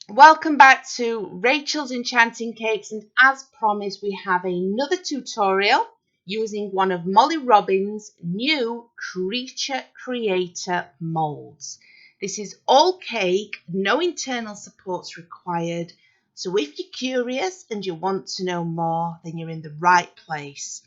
Welcome back to Rachel's Enchanting Cakes, and as promised we have another tutorial using one of Molly Robbins' new Creature Creator molds. This is all cake, no internal supports required, so if you're curious and you want to know more, then you're in the right place.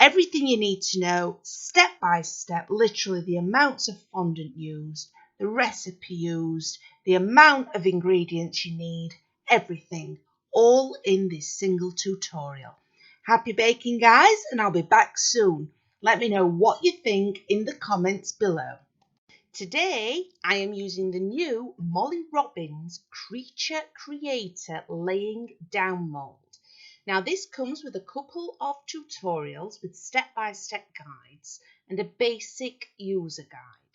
Everything you need to know, step by step, literally the amounts of fondant used, the recipe used, the amount of ingredients you need, everything, all in this single tutorial. Happy baking, guys, and I'll be back soon. Let me know what you think in the comments below. Today, I am using the new Molly Robbins Creature Creator Laying Down Mould. Now, this comes with a couple of tutorials with step-by-step guides and a basic user guide.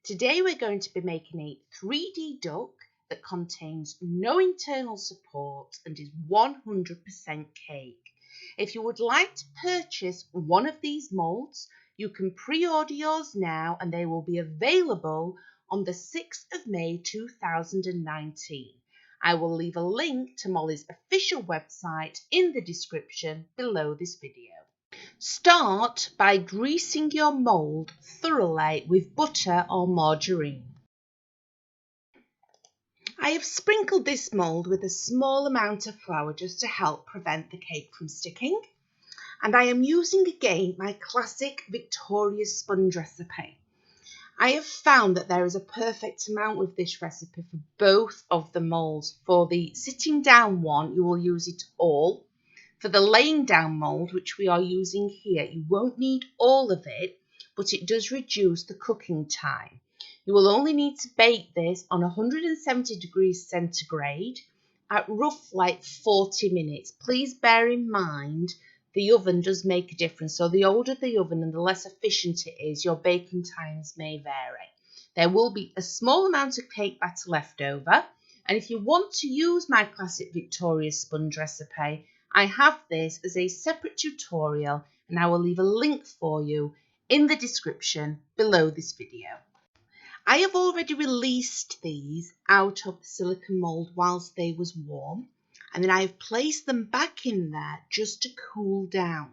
Today, we're going to be making a 3D duck that contains no internal support and is 100% cake. If you would like to purchase one of these molds, you can pre-order yours now and they will be available on the 6th of May 2019. I will leave a link to Molly's official website in the description below this video. Start by greasing your mould thoroughly with butter or margarine. I have sprinkled this mould with a small amount of flour just to help prevent the cake from sticking. And I am using again my classic Victoria sponge recipe. I have found that there is a perfect amount with this recipe for both of the moulds. For the sitting down one, you will use it all. For the laying down mould, which we are using here, you won't need all of it, but it does reduce the cooking time. You will only need to bake this on 170 degrees centigrade at roughly 40 minutes. Please bear in mind the oven does make a difference. So the older the oven and the less efficient it is, your baking times may vary. There will be a small amount of cake batter left over. And if you want to use my classic Victoria sponge recipe, I have this as a separate tutorial and I will leave a link for you in the description below this video. I have already released these out of the silicone mould whilst they was warm. And then I have placed them back in there just to cool down.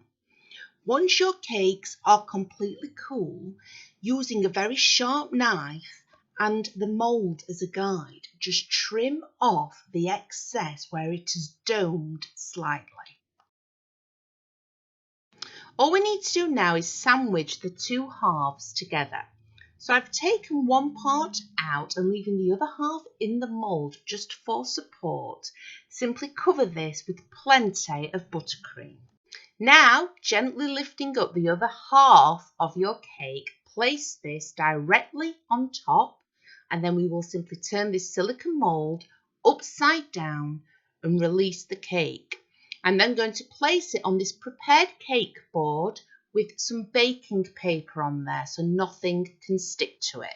Once your cakes are completely cool, using a very sharp knife and the mould as a guide, just trim off the excess where it is domed slightly. All we need to do now is sandwich the two halves together. So I've taken one part out and leaving the other half in the mould just for support. Simply cover this with plenty of buttercream. Now, gently lifting up the other half of your cake, place this directly on top and then we will simply turn this silicone mould upside down and release the cake. I'm then going to place it on this prepared cake board with some baking paper on there so nothing can stick to it.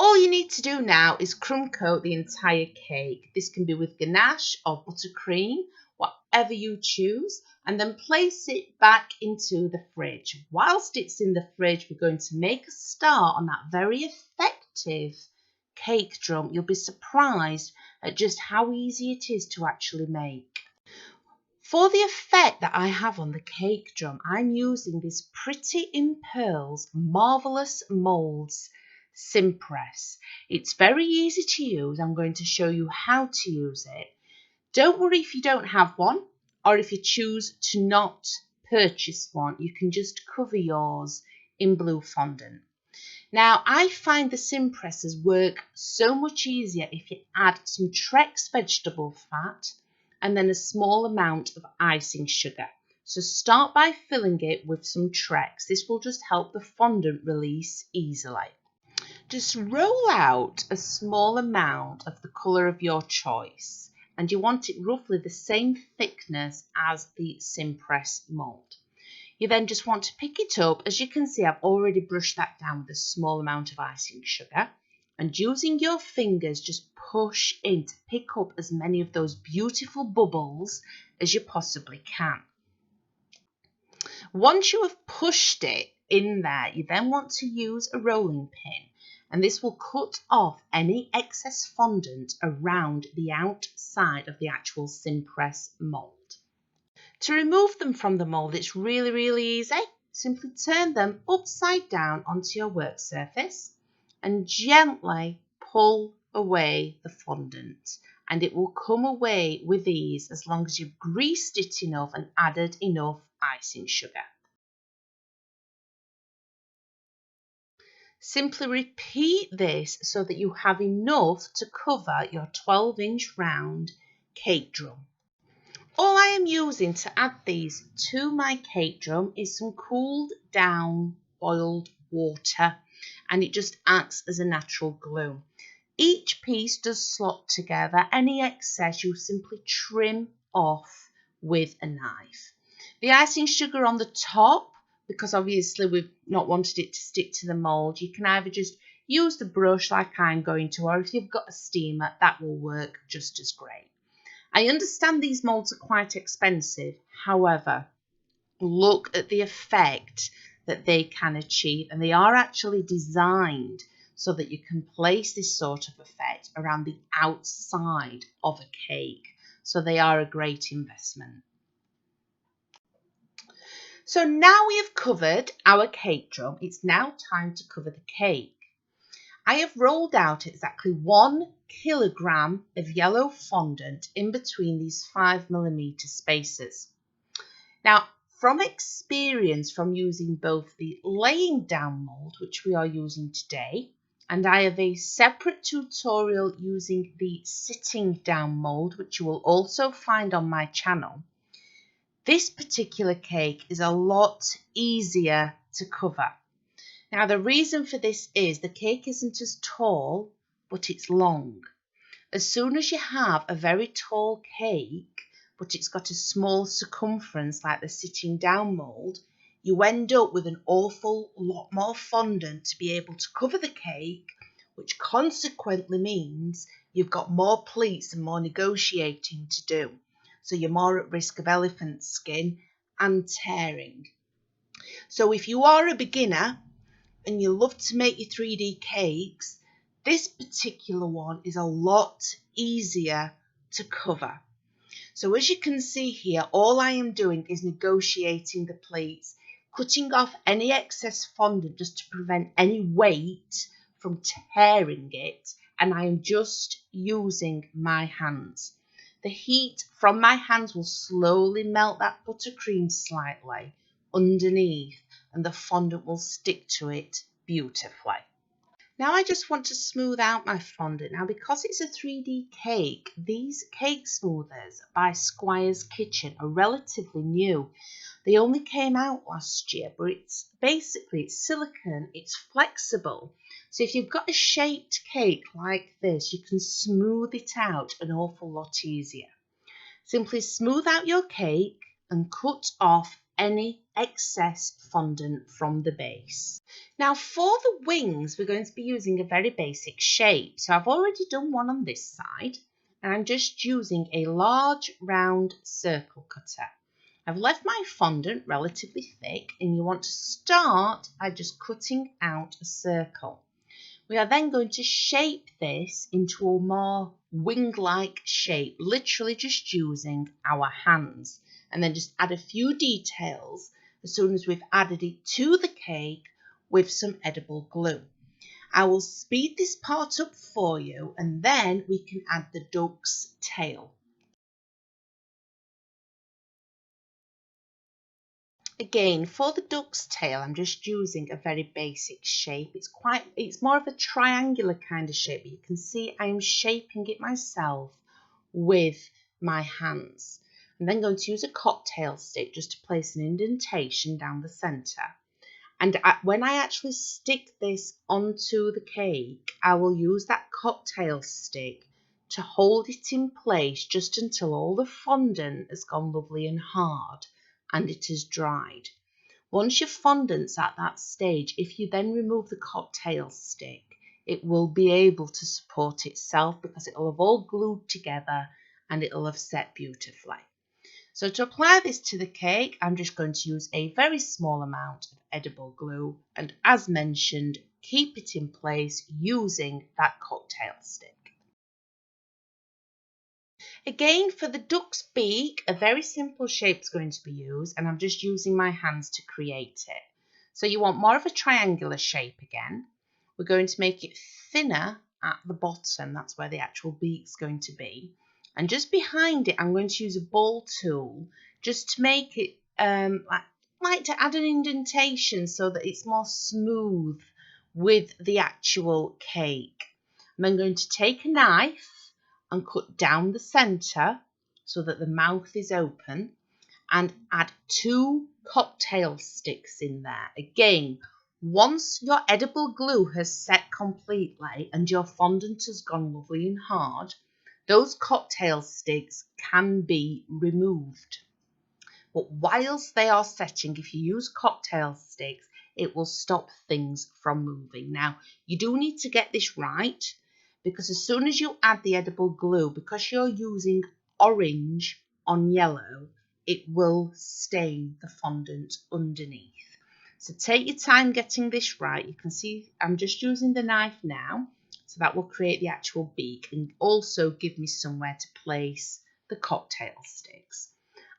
All you need to do now is crumb coat the entire cake. This can be with ganache or buttercream, whatever you choose, and then place it back into the fridge. Whilst it's in the fridge, we're going to make a start on that very effective cake drum. You'll be surprised at just how easy it is to actually make. For the effect that I have on the cake drum, I'm using this Pretty in Pearls Marvellous Moulds Simpress. It's very easy to use. I'm going to show you how to use it. Don't worry if you don't have one or if you choose to not purchase one. You can just cover yours in blue fondant. Now, I find the Simpresses work so much easier if you add some Trex vegetable fat and then a small amount of icing sugar. So start by filling it with some Trex. This will just help the fondant release easily. Just roll out a small amount of the colour of your choice and you want it roughly the same thickness as the Simpress mould. You then just want to pick it up. As you can see, I've already brushed that down with a small amount of icing sugar. And using your fingers, just push in to pick up as many of those beautiful bubbles as you possibly can. Once you have pushed it in there, you then want to use a rolling pin. and this will cut off any excess fondant around the outside of the actual Simpress mould. To remove them from the mould, it's really easy. Simply turn them upside down onto your work surface and gently pull away the fondant, and it will come away with ease as long as you've greased it enough and added enough icing sugar. Simply repeat this so that you have enough to cover your 12-inch round cake drum. All I am using to add these to my cake drum is some cooled down boiled water, and it just acts as a natural glue. Each piece does slot together. Any excess you simply trim off with a knife. The icing sugar on the top, because obviously we've not wanted it to stick to the mould, you can either just use the brush like I'm going to, or if you've got a steamer, that will work just as great. I understand these moulds are quite expensive, however, look at the effect that they can achieve, and they are actually designed so that you can place this sort of effect around the outside of a cake. So they are a great investment. So now we have covered our cake drum, it's now time to cover the cake. I have rolled out exactly 1 kilogram of yellow fondant in between these 5mm spaces. Now, from experience from using both the laying down mould, which we are using today, and I have a separate tutorial using the sitting down mould, which you will also find on my channel, this particular cake is a lot easier to cover. Now, the reason for this is the cake isn't as tall, but it's long. As soon as you have a very tall cake, but it's got a small circumference like the sitting down mould, you end up with an awful lot more fondant to be able to cover the cake, which consequently means you've got more pleats and more negotiating to do. So you're more at risk of elephant skin and tearing. So if you are a beginner and you love to make your 3D cakes, this particular one is a lot easier to cover. So as you can see here, all I am doing is negotiating the pleats, cutting off any excess fondant just to prevent any weight from tearing it, and I am just using my hands. The heat from my hands will slowly melt that buttercream slightly underneath, and the fondant will stick to it beautifully. Now I just want to smooth out my fondant. Now, because it's a 3D cake, these cake smoothers by Squire's Kitchen are relatively new. They only came out last year, but it's silicone, it's flexible. So if you've got a shaped cake like this, you can smooth it out an awful lot easier. Simply smooth out your cake and cut off any excess fondant from the base. Now for the wings, we're going to be using a very basic shape. So I've already done one on this side, and I'm just using a large round circle cutter. I've left my fondant relatively thick, and you want to start by just cutting out a circle. We are then going to shape this into a more wing-like shape, literally just using our hands, and then just add a few details as soon as we've added it to the cake with some edible glue. I will speed this part up for you, and then we can add the duck's tail. Again, for the duck's tail, I'm just using a very basic shape. It's more of a triangular kind of shape, but you can see I'm shaping it myself with my hands. I'm then going to use a cocktail stick just to place an indentation down the centre. And when I actually stick this onto the cake, I will use that cocktail stick to hold it in place just until all the fondant has gone lovely and hard and it has dried. Once your fondant's at that stage, if you then remove the cocktail stick, it will be able to support itself because it will have all glued together and it will have set beautifully. So to apply this to the cake, I'm just going to use a very small amount of edible glue, and as mentioned, keep it in place using that cocktail stick. Again, for the duck's beak, a very simple shape is going to be used, and I'm just using my hands to create it. So you want more of a triangular shape again. We're going to make it thinner at the bottom. That's where the actual beak's going to be. And just behind it, I'm going to use a ball tool just to make it like to add an indentation so that it's more smooth with the actual cake. And I'm going to take a knife and cut down the centre so that the mouth is open, and add 2 cocktail sticks in there. Again, once your edible glue has set completely and your fondant has gone lovely and hard, those cocktail sticks can be removed. But whilst they are setting, if you use cocktail sticks, it will stop things from moving. Now, you do need to get this right, because as soon as you add the edible glue, because you're using orange on yellow, it will stain the fondant underneath. So take your time getting this right. You can see I'm just using the knife now, so that will create the actual beak and also give me somewhere to place the cocktail sticks.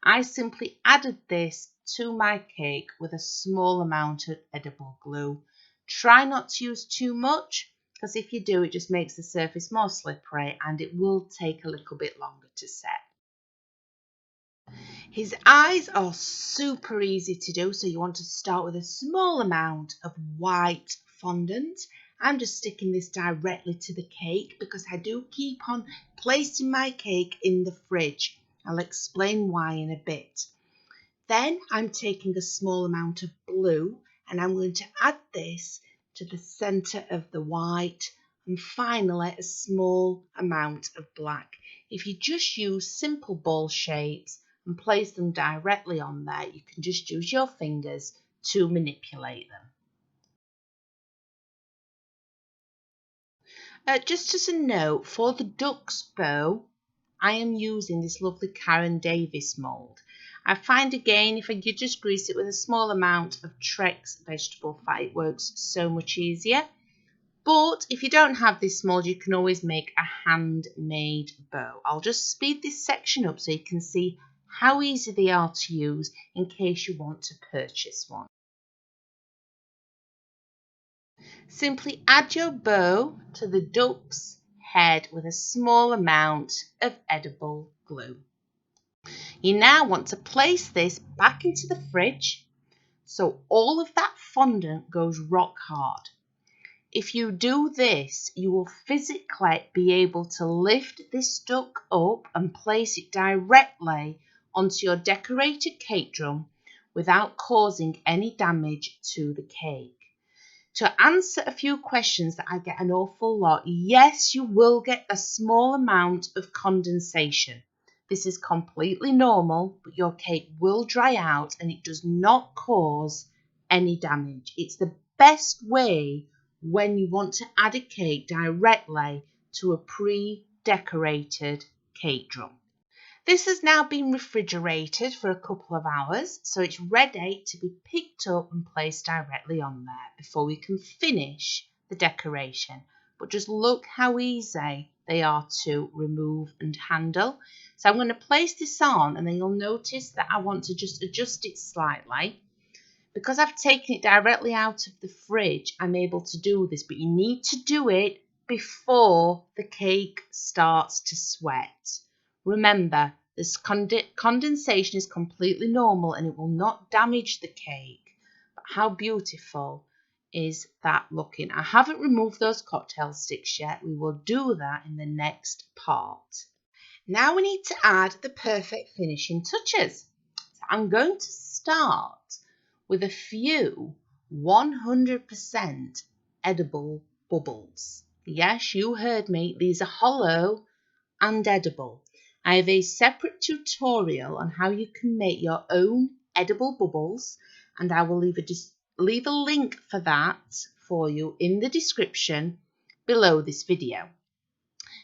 I simply added this to my cake with a small amount of edible glue. Try not to use too much, because if you do, it just makes the surface more slippery and it will take a little bit longer to set. His eyes are super easy to do, so you want to start with a small amount of white fondant. I'm just sticking this directly to the cake because I do keep on placing my cake in the fridge. I'll explain why in a bit. Then I'm taking a small amount of blue and I'm going to add this to the centre of the white, and finally a small amount of black. If you just use simple ball shapes and place them directly on there, you can just use your fingers to manipulate them. Just as a note, for the duck's bow, I am using this lovely Karen Davis mould. I find again, if you just grease it with a small amount of Trex vegetable fat, it works so much easier. But if you don't have this mould, you can always make a handmade bow. I'll just speed this section up so you can see how easy they are to use in case you want to purchase one. Simply add your bow to the duck's head with a small amount of edible glue. You now want to place this back into the fridge so all of that fondant goes rock hard. If you do this, you will physically be able to lift this duck up and place it directly onto your decorated cake drum without causing any damage to the cake. To answer a few questions that I get an awful lot, yes, you will get a small amount of condensation. This is completely normal, but your cake will dry out and it does not cause any damage. It's the best way when you want to add a cake directly to a pre-decorated cake drum. This has now been refrigerated for a couple of hours, so it's ready to be picked up and placed directly on there before we can finish the decoration. But just look how easy they are to remove and handle. So I'm going to place this on, and then you'll notice that I want to just adjust it slightly. Because I've taken it directly out of the fridge, I'm able to do this, but you need to do it before the cake starts to sweat. Remember, this condensation is completely normal and it will not damage the cake. But how beautiful is that looking? I haven't removed those cocktail sticks yet. We will do that in the next part. Now we need to add the perfect finishing touches. So I'm going to start with a few 100% edible bubbles. Yes, you heard me. These are hollow and edible. I have a separate tutorial on how you can make your own edible bubbles, and I will leave a link for that for you in the description below this video.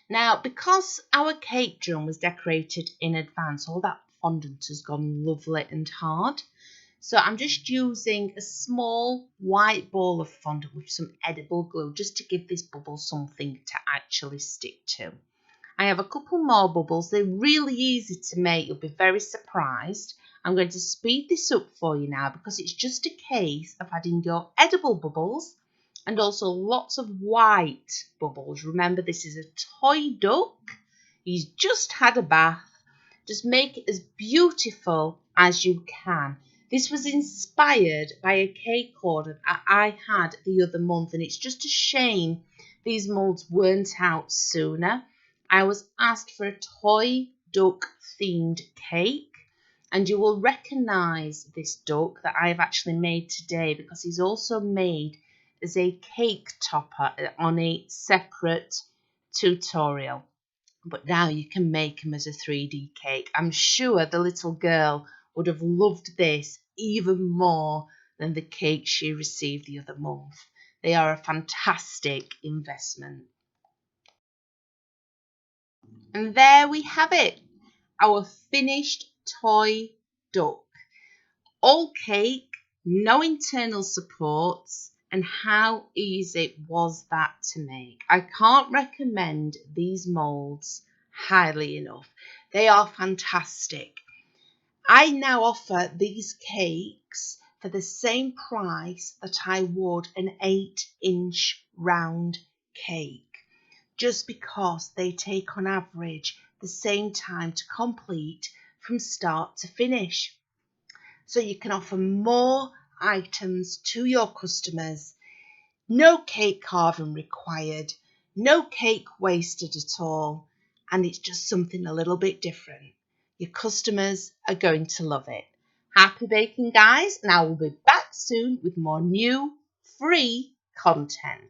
Now, because our cake drum was decorated in advance, all that fondant has gone lovely and hard. So I'm just using a small white ball of fondant with some edible glue just to give this bubble something to actually stick to. I have a couple more bubbles. They're really easy to make. You'll be very surprised. I'm going to speed this up for you now because it's just a case of adding your edible bubbles and also lots of white bubbles. Remember, this is a toy duck. He's just had a bath. Just make it as beautiful as you can. This was inspired by a cake order that I had the other month, and it's just a shame these molds weren't out sooner. I was asked for a toy duck themed cake, and you will recognize this duck that I have actually made today because he's also made as a cake topper on a separate tutorial. But now you can make them as a 3D cake. I'm sure the little girl would have loved this even more than the cake she received the other month. They are a fantastic investment. And there we have it, our finished toy duck. All cake, no internal supports, and how easy was that to make? I can't recommend these moulds highly enough. They are fantastic. I now offer these cakes for the same price that I would an 8-inch round cake, just because they take on average the same time to complete from start to finish. So you can offer more items to your customers. No cake carving required, no cake wasted at all, and it's just something a little bit different. Your customers are going to love it. Happy baking, guys, and I will be back soon with more new free content.